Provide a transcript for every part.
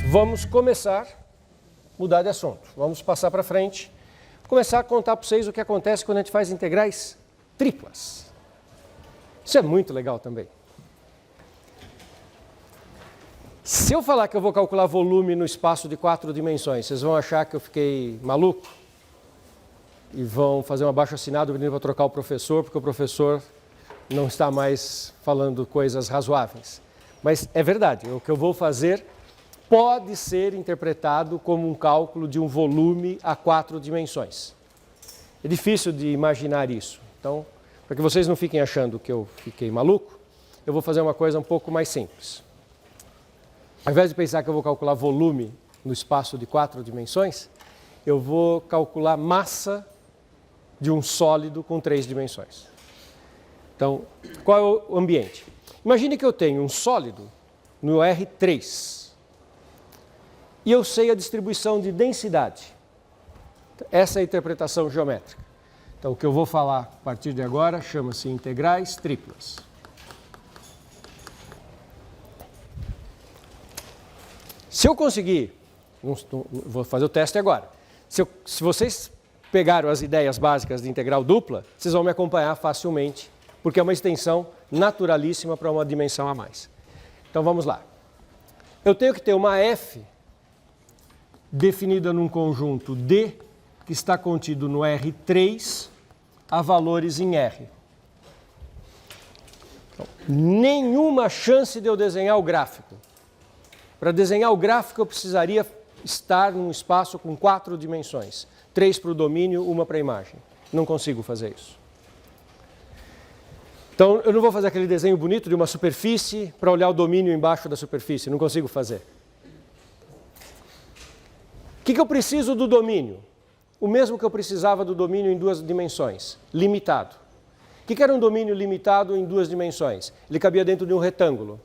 Vamos começar a mudar de assunto. Vamos passar para frente. Começar a contar para vocês o que acontece quando a gente faz integrais triplas. Isso é muito legal também. Se eu falar que eu vou calcular volume no espaço de 4 dimensões, vocês vão achar que eu fiquei maluco? E vão fazer um abaixo-assinado pedindo para trocar o professor, porque o professor não está mais falando coisas razoáveis. Mas é verdade, o que eu vou fazer pode ser interpretado como um cálculo de um volume a 4 dimensões. É difícil de imaginar isso. Então, para que vocês não fiquem achando que eu fiquei maluco, eu vou fazer uma coisa um pouco mais simples. Ao invés de pensar que eu vou calcular volume no espaço de 4 dimensões, eu vou calcular massa de um sólido com 3 dimensões. Então, qual é o ambiente? Imagine que eu tenho um sólido no R3. E eu sei a distribuição de densidade. Essa é a interpretação geométrica. Então, o que eu vou falar a partir de agora chama-se integrais triplas. Se eu conseguir, vou fazer o teste agora. Se vocês pegaram as ideias básicas de integral dupla, vocês vão me acompanhar facilmente, porque é uma extensão naturalíssima para uma dimensão a mais. Então, vamos lá. Eu tenho que ter uma f definida num conjunto D, que está contido no R3, a valores em R. Então, nenhuma chance de eu desenhar o gráfico. Para desenhar o gráfico, eu precisaria estar num espaço com 4 dimensões. 3 para o domínio, 1 para a imagem. Não consigo fazer isso. Então, eu não vou fazer aquele desenho bonito de uma superfície para olhar o domínio embaixo da superfície. Não consigo fazer. O que eu preciso do domínio? O mesmo que eu precisava do domínio em 2 dimensões, limitado. O que era um domínio limitado em 2 dimensões? Ele cabia dentro de um retângulo.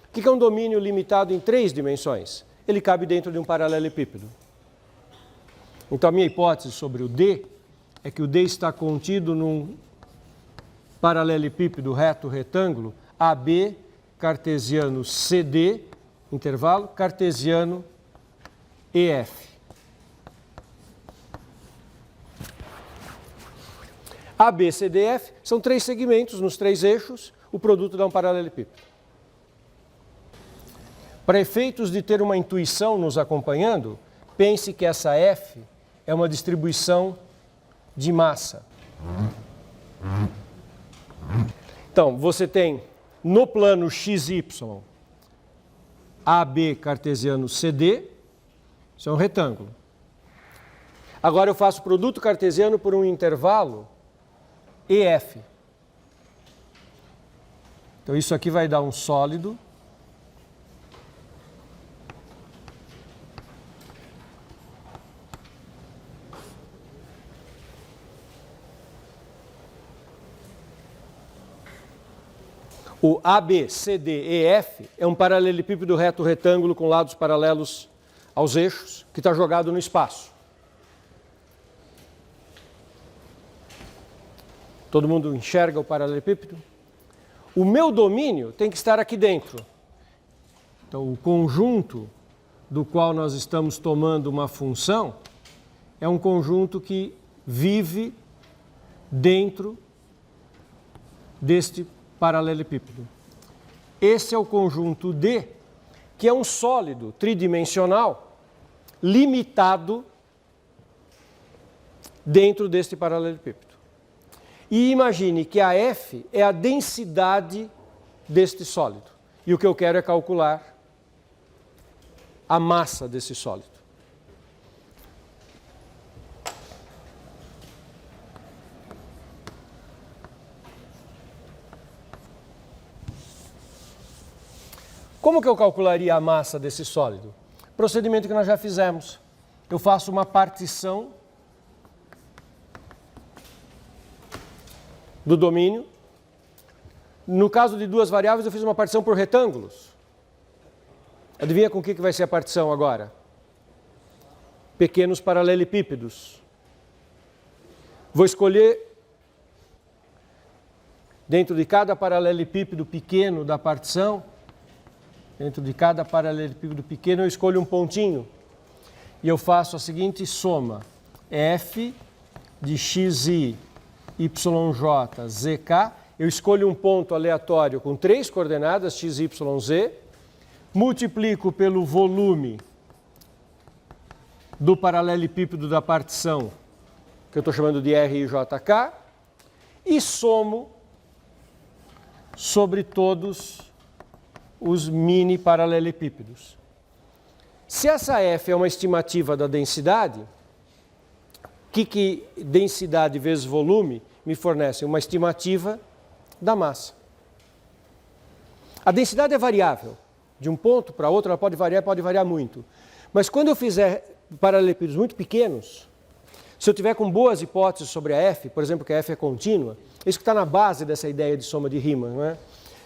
O que é um domínio limitado em 3 dimensões? Ele cabe dentro de um paralelepípedo. Então a minha hipótese sobre o D é que o D está contido num paralelepípedo reto retângulo AB cartesiano CD, intervalo, cartesiano EF. AB, CD, F são 3 segmentos nos 3 eixos, o produto dá um paralelepípedo. Para efeitos de ter uma intuição nos acompanhando, pense que essa F é uma distribuição de massa. Então, você tem no plano XY AB cartesiano CD, isso é um retângulo. Agora eu faço produto cartesiano por um intervalo EF. Então isso aqui vai dar um sólido. O ABCDEF é um paralelepípedo reto retângulo com lados paralelos aos eixos, que está jogado no espaço. Todo mundo enxerga o paralelepípedo? O meu domínio tem que estar aqui dentro. Então, o conjunto do qual nós estamos tomando uma função é um conjunto que vive dentro deste paralelepípedo. Esse é o conjunto D, que é um sólido tridimensional limitado dentro deste paralelepípedo. E imagine que a F é a densidade deste sólido. E o que eu quero é calcular a massa desse sólido. Como que eu calcularia a massa desse sólido? Procedimento que nós já fizemos. Eu faço uma partição do domínio. No caso de 2 variáveis, eu fiz uma partição por retângulos. Adivinha com o que vai ser a partição agora? Pequenos paralelepípedos. Vou escolher, dentro de cada paralelepípedo pequeno da partição, dentro de cada paralelepípedo pequeno eu escolho um pontinho e eu faço a seguinte soma: f de xi, yj, zk. Eu escolho um ponto aleatório com 3 coordenadas, x, y, z, multiplico pelo volume do paralelepípedo da partição, que eu estou chamando de RIJK, e somo sobre todos os mini paralelepípedos. Se essa F é uma estimativa da densidade, o que densidade vezes volume me fornece? Uma estimativa da massa. A densidade é variável. De um ponto para outro ela pode variar muito. Mas quando eu fizer paralelepípedos muito pequenos, se eu tiver com boas hipóteses sobre a F, por exemplo, que a F é contínua, isso que está na base dessa ideia de soma de Riemann, não é?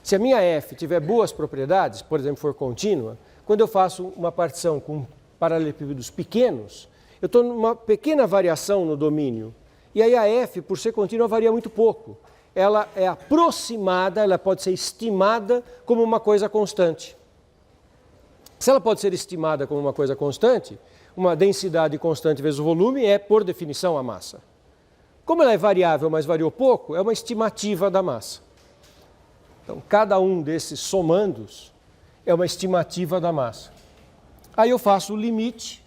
Se a minha F tiver boas propriedades, por exemplo, for contínua, quando eu faço uma partição com paralelepípedos pequenos, eu estou numa pequena variação no domínio. E aí a F, por ser contínua, varia muito pouco. Ela é aproximada, ela pode ser estimada como uma coisa constante. Se ela pode ser estimada como uma coisa constante, uma densidade constante vezes o volume é, por definição, a massa. Como ela é variável, mas variou pouco, é uma estimativa da massa. Então, cada um desses somandos é uma estimativa da massa. Aí eu faço o limite.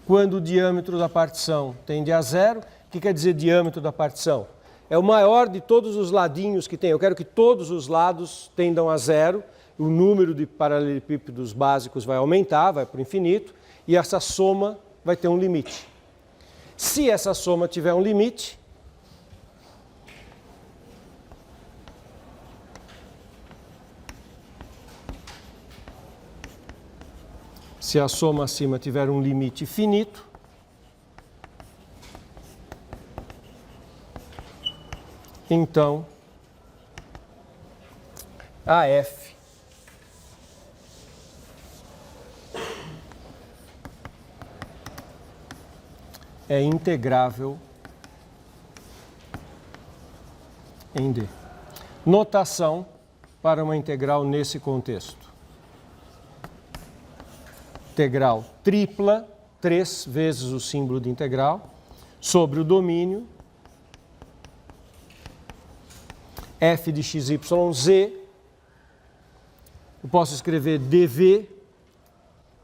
Quando o diâmetro da partição tende a zero, o que quer dizer diâmetro da partição? É o maior de todos os ladinhos que tem. Eu quero que todos os lados tendam a zero. O número de paralelepípedos básicos vai aumentar, vai para o infinito, e essa soma vai ter um limite. Se essa soma tiver um limite, se a soma acima tiver um limite finito, então a F é integrável em D. Notação para uma integral nesse contexto. Integral tripla, 3 vezes o símbolo de integral, sobre o domínio f de x, y, z. Eu posso escrever dv.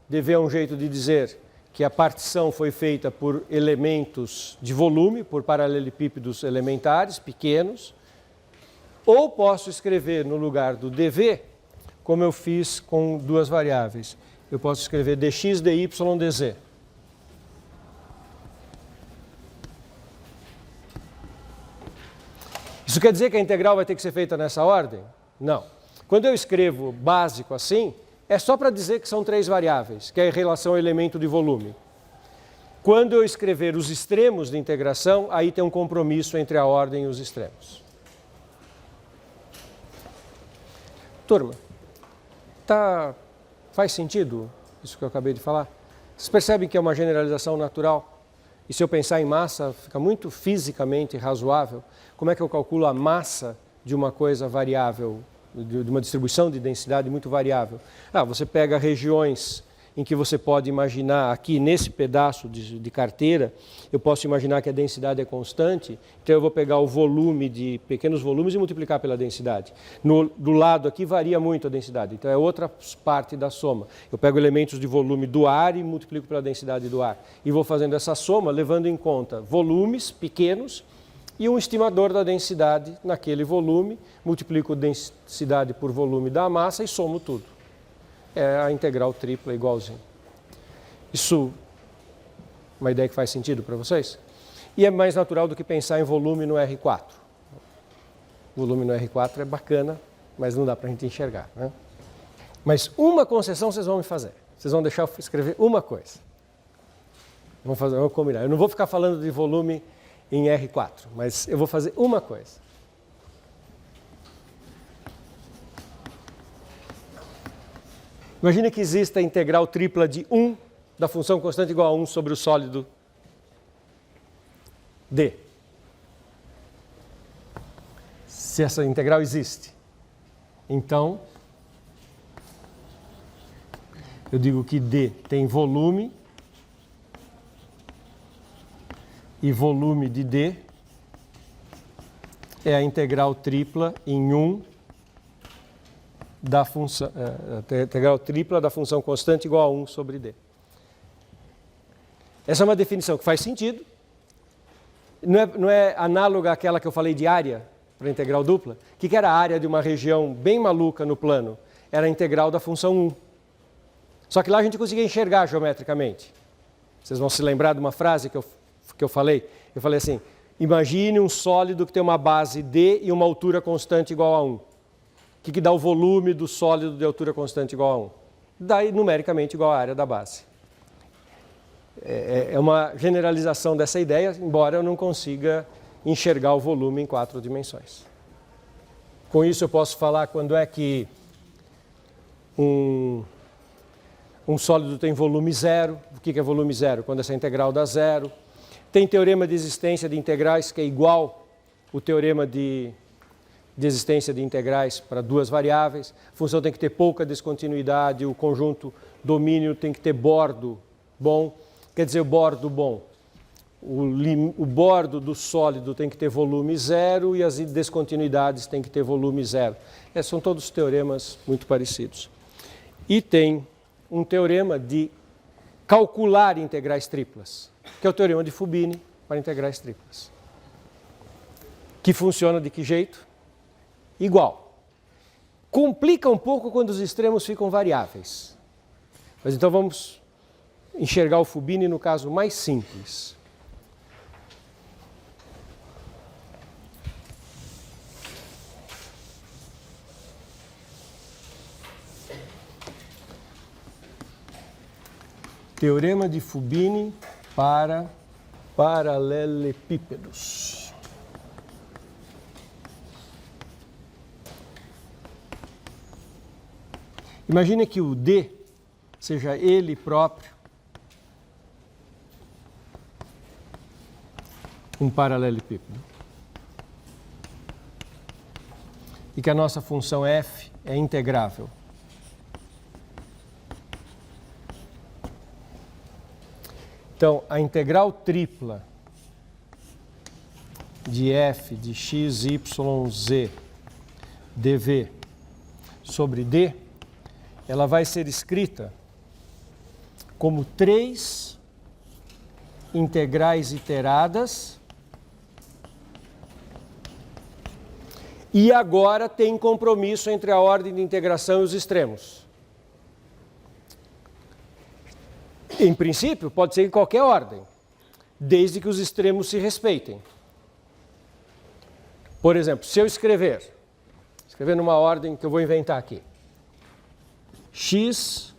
dv é um jeito de dizer que a partição foi feita por elementos de volume, por paralelepípedos elementares, pequenos. Ou posso escrever no lugar do dv, como eu fiz com duas variáveis. Eu posso escrever dx, dy, dz. Isso quer dizer que a integral vai ter que ser feita nessa ordem? Não. Quando eu escrevo básico assim, é só para dizer que são 3 variáveis, que é em relação ao elemento de volume. Quando eu escrever os extremos de integração, aí tem um compromisso entre a ordem e os extremos. Turma, faz sentido isso que eu acabei de falar? Vocês percebem que é uma generalização natural? E se eu pensar em massa, fica muito fisicamente razoável. Como é que eu calculo a massa de uma coisa variável, de uma distribuição de densidade muito variável? Você pega regiões em que você pode imaginar, aqui nesse pedaço de carteira, eu posso imaginar que a densidade é constante, então eu vou pegar o volume de pequenos volumes e multiplicar pela densidade. Do lado aqui varia muito a densidade, então é outra parte da soma. Eu pego elementos de volume do ar e multiplico pela densidade do ar. E vou fazendo essa soma, levando em conta volumes pequenos e um estimador da densidade naquele volume, multiplico densidade por volume da massa e somo tudo. É a integral tripla igualzinho. Isso é uma ideia que faz sentido para vocês? E é mais natural do que pensar em volume no R4. Volume no R4 é bacana, mas não dá para a gente enxergar, né? Mas uma concessão vocês vão me fazer. Vocês vão deixar eu escrever uma coisa. Vamos combinar. Eu não vou ficar falando de volume em R4, mas eu vou fazer uma coisa. Imagina que exista a integral tripla de 1 da função constante igual a 1 sobre o sólido D. Se essa integral existe. Então, eu digo que D tem volume, e volume de D é a integral tripla em 1 da função, integral tripla da função constante igual a 1 sobre D. Essa é uma definição que faz sentido. Não é análoga àquela que eu falei de área para integral dupla? O que era a área de uma região bem maluca no plano? Era a integral da função 1. Só que lá a gente conseguia enxergar geometricamente. Vocês vão se lembrar de uma frase que eu falei? Eu falei assim, imagine um sólido que tem uma base D e uma altura constante igual a 1. O que dá o volume do sólido de altura constante igual a 1? Dá numericamente igual à área da base. É uma generalização dessa ideia, embora eu não consiga enxergar o volume em 4 dimensões. Com isso eu posso falar quando é que um sólido tem volume zero. O que é volume zero? Quando essa integral dá zero. Tem teorema de existência de integrais que é igual o teorema de existência de integrais para duas variáveis. A função tem que ter pouca descontinuidade, o conjunto domínio tem que ter bordo bom. Quer dizer, o bordo bom. O bordo do sólido tem que ter volume zero e as descontinuidades têm que ter volume zero. São todos teoremas muito parecidos. E tem um teorema de calcular integrais triplas, que é o teorema de Fubini para integrais triplas. Que funciona de que jeito? Igual. Complica um pouco quando os extremos ficam variáveis. Mas então vamos enxergar o Fubini no caso mais simples. Teorema de Fubini para paralelepípedos. Imagine que o D seja ele próprio um paralelepípedo. E que a nossa função f é integrável. Então, a integral tripla de f de x, y, z dv sobre d, ela vai ser escrita como 3 integrais iteradas e agora tem compromisso entre a ordem de integração e os extremos. Em princípio, pode ser em qualquer ordem, desde que os extremos se respeitem. Por exemplo, se eu escrever numa ordem que eu vou inventar aqui, x,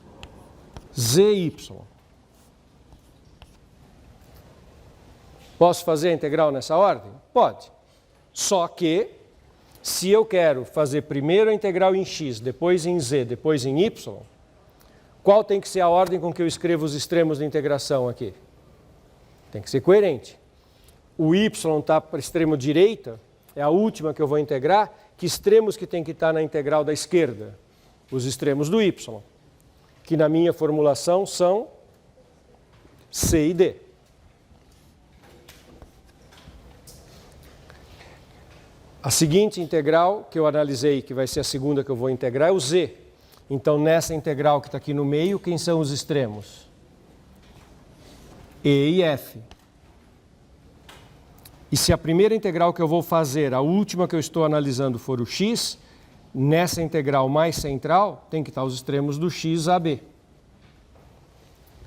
z, y. Posso fazer a integral nessa ordem? Pode. Só que, se eu quero fazer primeiro a integral em x, depois em z, depois em y, qual tem que ser a ordem com que eu escrevo os extremos de integração aqui? Tem que ser coerente. O y está para a extremo direita, é a última que eu vou integrar. Que extremos que tem que estar na integral da esquerda? Os extremos do y, que na minha formulação são c e d. A seguinte integral que eu analisei, que vai ser a segunda que eu vou integrar, é o z. Então, nessa integral que está aqui no meio, quem são os extremos? E e f. E se a primeira integral que eu vou fazer, a última que eu estou analisando, for o x, nessa integral mais central, tem que estar os extremos do x a b.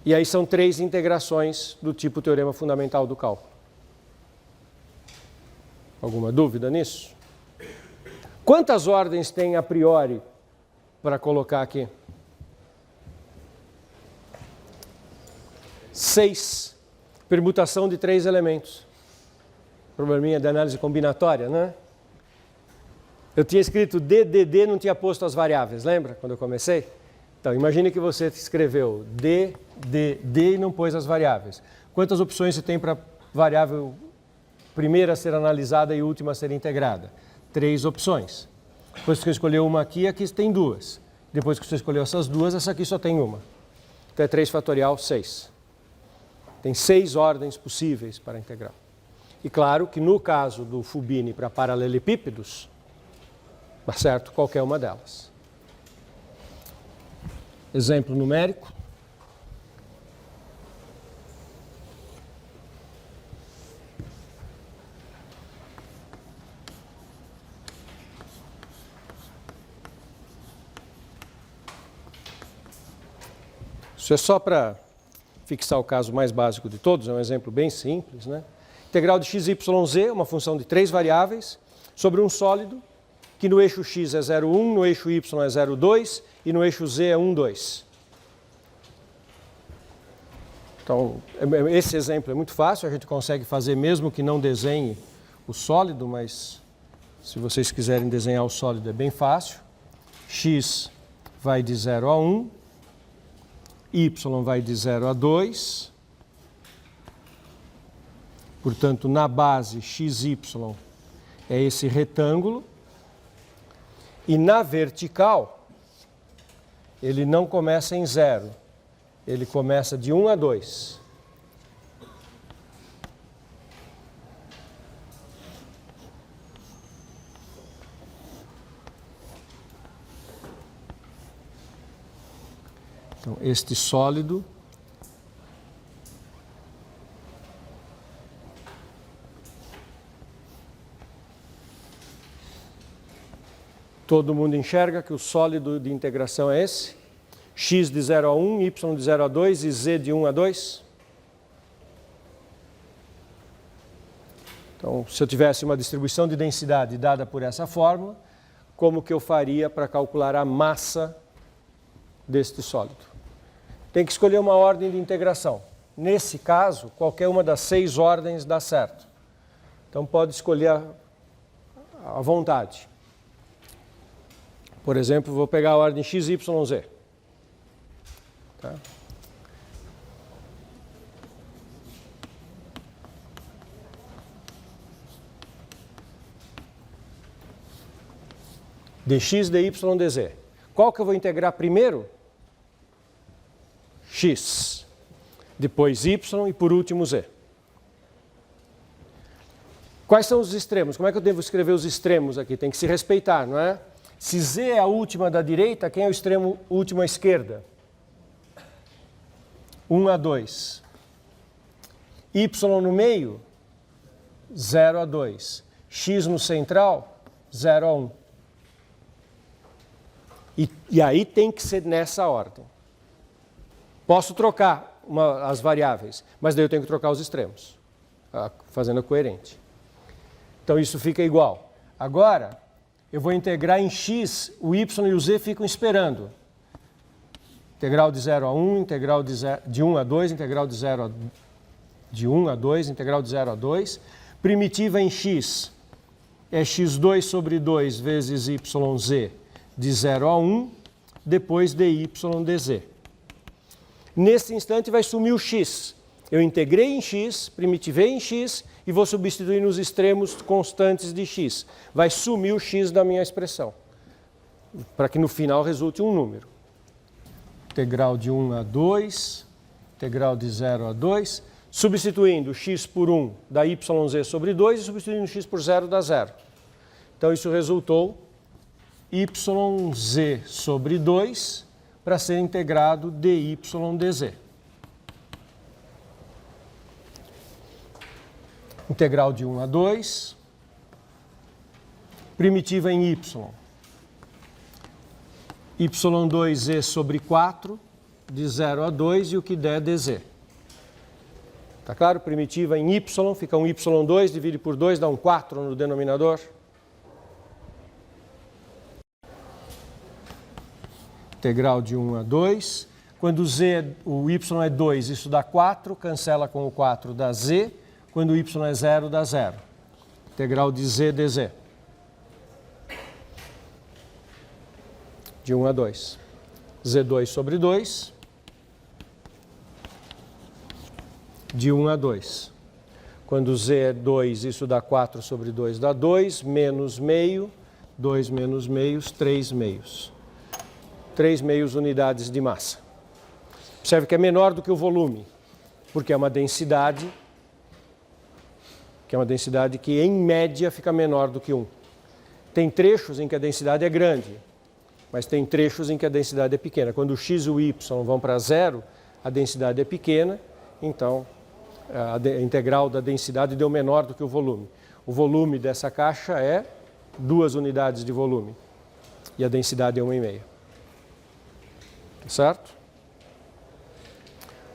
E aí são 3 integrações do tipo teorema fundamental do cálculo. Alguma dúvida nisso? Quantas ordens tem a priori para colocar aqui? 6. Permutação de 3 elementos. Probleminha de análise combinatória, né? Eu tinha escrito D, D, D, não tinha posto as variáveis, lembra? Quando eu comecei? Então, imagine que você escreveu D, D, D e não pôs as variáveis. Quantas opções você tem para variável primeira a ser analisada e última a ser integrada? 3 opções. Depois que você escolheu uma aqui tem 2. Depois que você escolheu essas 2, essa aqui só tem uma. Então é 3 fatorial 6. Tem 6 ordens possíveis para a integral. E claro que no caso do Fubini para paralelepípedos, dá certo qualquer uma delas. Exemplo numérico. Isso é só para fixar o caso mais básico de todos, é um exemplo bem simples, né? Integral de x, y, z, uma função de 3 variáveis, sobre um sólido, que no eixo x é 0,1, no eixo y é 0,2 e no eixo z é 1,2. Então, esse exemplo é muito fácil, a gente consegue fazer mesmo que não desenhe o sólido, mas se vocês quiserem desenhar o sólido é bem fácil. X vai de 0 a 1, y vai de 0 a 2, portanto, na base xy é esse retângulo, e na vertical, ele não começa em 0, ele começa de 1 a 2. Então, este sólido todo mundo enxerga que o sólido de integração é esse? X de 0 a 1, y de 0 a 2 e z de 1 a 2? Então, se eu tivesse uma distribuição de densidade dada por essa fórmula, como que eu faria para calcular a massa deste sólido? Tem que escolher uma ordem de integração. Nesse caso, qualquer uma das 6 ordens dá certo. Então, pode escolher à vontade. Por exemplo, vou pegar a ordem x, y, z. Tá? dx, dy, dz. Qual que eu vou integrar primeiro? X. Depois y e por último z. Quais são os extremos? Como é que eu devo escrever os extremos aqui? Tem que se respeitar, não é? Se z é a última da direita, quem é o extremo último à esquerda? 1 a 2. Y no meio, 0 a 2. X no central, 0 a 1. E aí tem que ser nessa ordem. Posso trocar as variáveis, mas daí eu tenho que trocar os extremos, fazendo a coerente. Então isso fica igual. Agora, eu vou integrar em x, o y e o z ficam esperando. Integral de 0 a 1, integral de 1 a 2, integral de 1 a 2, integral de 0 a 2. Primitiva em x é x2 sobre 2 vezes yz de 0 a 1, depois dy dz. Nesse instante vai sumir o x. Eu integrei em x, primitivei em x e vou substituir nos extremos constantes de x. Vai sumir o x da minha expressão, para que no final resulte um número. Integral de 1 a 2, integral de 0 a 2, substituindo x por 1 dá yz sobre 2 e substituindo x por 0 dá 0. Então isso resultou yz sobre 2 para ser integrado dy dz. Integral de 1 a 2, primitiva em y. y2z sobre 4, de 0 a 2, e o que der dz. Tá claro? Primitiva em y, fica um y2, divide por 2, dá um 4 no denominador. Integral de 1 a 2. Quando o y é 2, isso dá 4, cancela com o 4, dá z. Quando o y é 0, dá 0. Integral de z dz. De 1 a 2. z2 sobre 2. De 1 a 2. Quando z é 2, isso dá 4 sobre 2 dá 2, menos meio, 2 menos meios, 3 meios. 3 meios unidades de massa. Observe que é menor do que o volume, porque é uma densidade que em média fica menor do que 1. Tem trechos em que a densidade é grande, mas tem trechos em que a densidade é pequena. Quando o x e o y vão para zero, a densidade é pequena, então a integral da densidade deu menor do que o volume. O volume dessa caixa é 2 unidades de volume e a densidade é 1,5. Tá certo?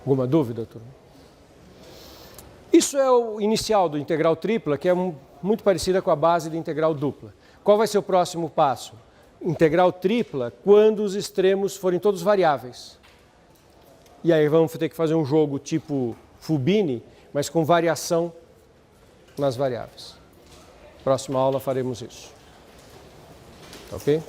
Alguma dúvida, turma? Isso é o inicial do integral tripla, que é muito parecida com a base de integral dupla. Qual vai ser o próximo passo? Integral tripla quando os extremos forem todos variáveis. E aí vamos ter que fazer um jogo tipo Fubini, mas com variação nas variáveis. Próxima aula faremos isso. Ok?